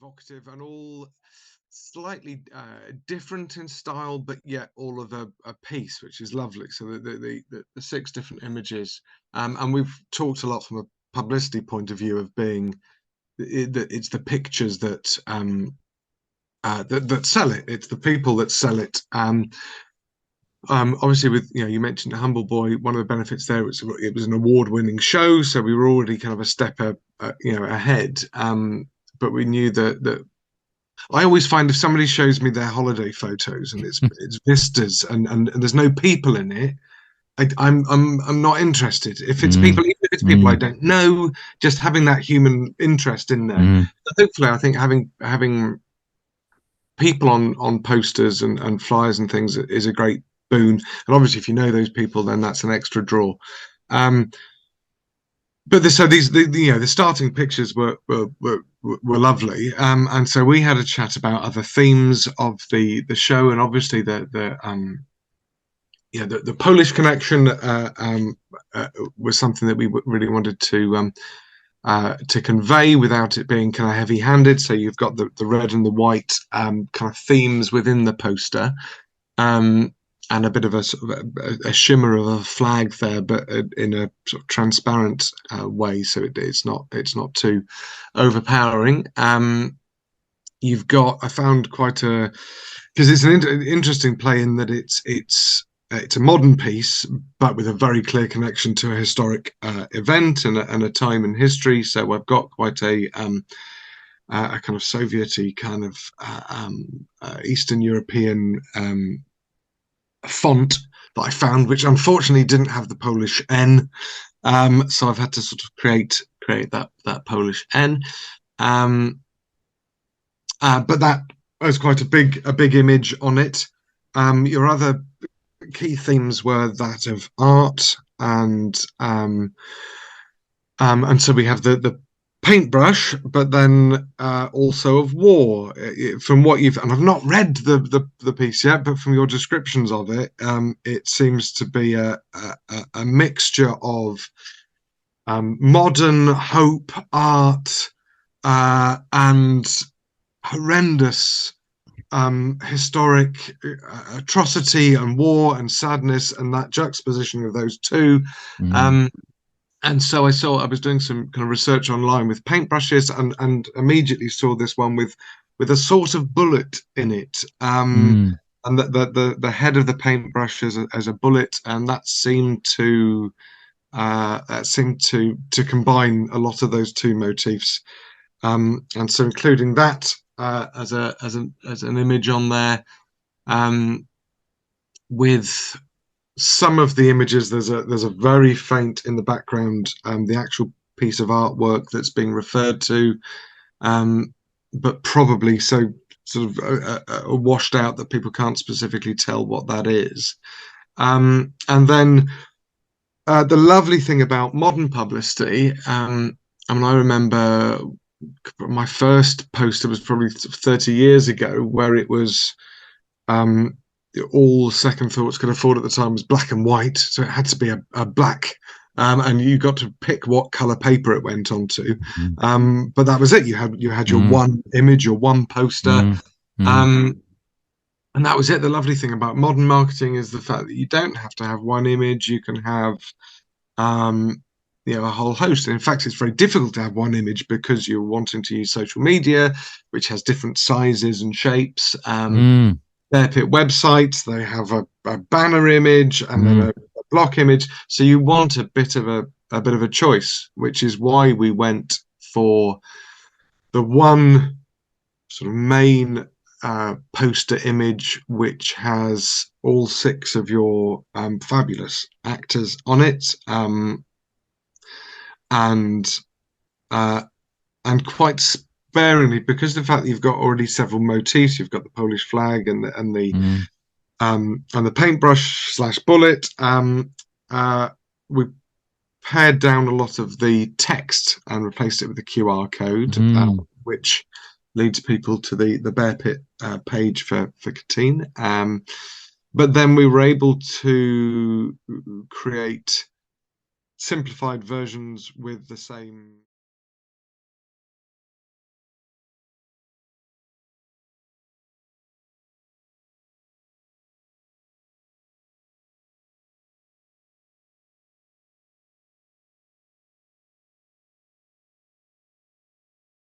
evocative and all slightly different in style, but yet all of a piece, which is lovely. So the 6 different images, and we've talked a lot from a publicity point of view of being that it's the pictures that that sell it. It's the people that sell it. Obviously, with you mentioned Humble Boy. One of the benefits there was it was an award-winning show, so we were already kind of a step ahead. But we knew that I always find if somebody shows me their holiday photos and it's vistas and there's no people in it, I'm not interested. If it's people, even if it's people I don't know, just having that human interest in there. Hopefully, I think having people on posters and flyers and things is a great boon. And obviously, if you know those people, then that's an extra draw. But the starting pictures were lovely, and so we had a chat about other themes of the show, and obviously the Polish connection was something that we really wanted to convey without it being kind of heavy-handed. So you've got the red and the white kind of themes within the poster, and a bit of a sort of a shimmer of a flag there, but in a sort of transparent way, so it's not too overpowering. You've got, I found quite a, because it's an interesting play in that it's a modern piece, but with a very clear connection to a historic event and a time in history. So I've got quite a kind of Soviet-y kind of Eastern European font that I found, which unfortunately didn't have the Polish N, so I've had to sort of create that Polish N, but that was quite a big image on it. Your other key themes were that of art and so we have the paintbrush, but then also of war. From what and I've not read the piece yet, but from your descriptions of it, it seems to be a mixture of modern hope, art, and horrendous historic atrocity and war and sadness, and that juxtaposition of those two. And so I was doing some kind of research online with paintbrushes, and immediately saw this one with a sort of bullet in it, and the head of the paintbrush as a bullet, and that seemed to combine a lot of those two motifs, and so including that as an image on there, with some of the images, there's a very faint in the background, the actual piece of artwork that's being referred to, but probably so sort of washed out that people can't specifically tell what that is. And then the lovely thing about modern publicity, I mean, I remember my first poster was probably 30 years ago, where it was all Second Thoughts could afford at the time was black and white, so it had to be a black, and you got to pick what color paper it went onto, but that was it. You had your one image, your one poster, and that was it. The lovely thing about modern marketing is the fact that you don't have to have one image. You can have a whole host. And in fact, it's very difficult to have one image because you're wanting to use social media, which has different sizes and shapes. Bearpit websites, they have a banner image and then a block image, so you want a bit of a choice, which is why we went for the one sort of main poster image, which has all 6 of your fabulous actors on it, and quite sparingly, because of the fact that you've got already several motifs. You've got the Polish flag and the paintbrush / bullet. We pared down a lot of the text and replaced it with a QR code, which leads people to the Bearpit page for Katyń. But then we were able to create simplified versions with the same